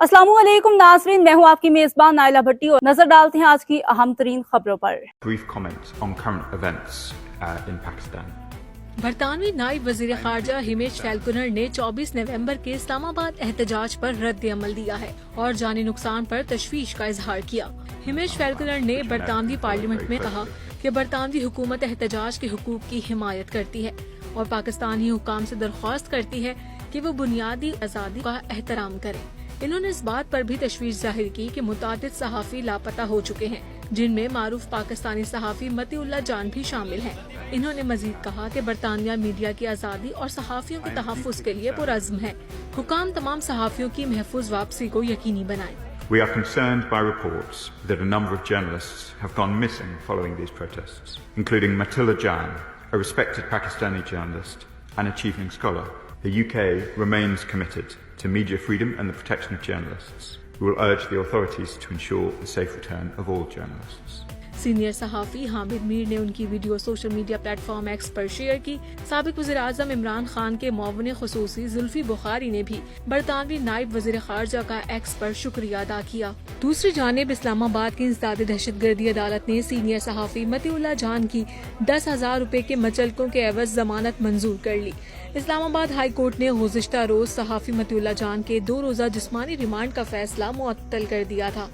अस्सलाम वालेकुम नाज़रीन, मैं हूँ आपकी मेज़बान नाइला भट्टी और नजर डालते हैं आज की अहम तरीन खबरों पर। Brief comment on current events in Pakistan. बरतानवी नायब वजीर खारजा हिमेश फैल्कोनर ने 24 नवंबर के इस्लामाबाद एहतजाज पर रद्द अमल दिया है और जानी नुकसान पर तशवीश का इजहार किया। हिमेश फैल्कोनर ने बरतानवी पार्लियामेंट में कहा कि बरतानवी हुकूमत एहतजाज के हुकूक की हिमायत करती है और पाकिस्तानी हुकाम से दरख्वास्त करती है कि वो बुनियादी आज़ादी का एहतराम करें। इन्होंने इस बात पर भी तशवीश जाहिर की कि मुतादिद सहाफ़ी लापता हो चुके हैं, जिनमें मारूफ पाकिस्तानी सहाफ़ी मतीउल्लाह जान भी शामिल हैं। इन्होंने मजीद कहा कि बरतानिया मीडिया की आज़ादी और सहाफ़ियों के तहफ़्फ़ुज़ के लिए पुरअज़्म है। हुकाम तमाम सहाफ़ियों की महफूज वापसी को यकीनी बनाएं। We are concerned by reports that a number of journalists have gone missing following these protests, including Matiullah Jan, a respected Pakistani journalist and achieving scholar. The UK remains committed to media freedom and the protection of journalists. We will urge the authorities to ensure the safe return of all journalists. Senior सहाफ़ी हामिद मीर ने उनकी video social media platform X पर share की। साबिक वज़ीर आज़म इमरान खान के मुआविन ख़ुसूसी जुल्फी बुखारी ने भी बरतानवी नायब वज़ीर ख़ारजा का एक्स पर शुक्रिया अदा किया। दूसरी जानिब इस्लामाबाद की इंसदाद दहशतगर्दी अदालत ने सीनियर सहाफ़ी मतीउल्लाह जान की 10,000 रुपए के मचलकों के एवज जमानत मंजूर कर ली। इस्लामाबाद हाई कोर्ट ने गुज़िश्ता रोज सहाफ़ी मतीउल्लाह जान के 2 रोज़ा जिस्मानी रिमांड का फैसला मुअत्तल कर दिया था।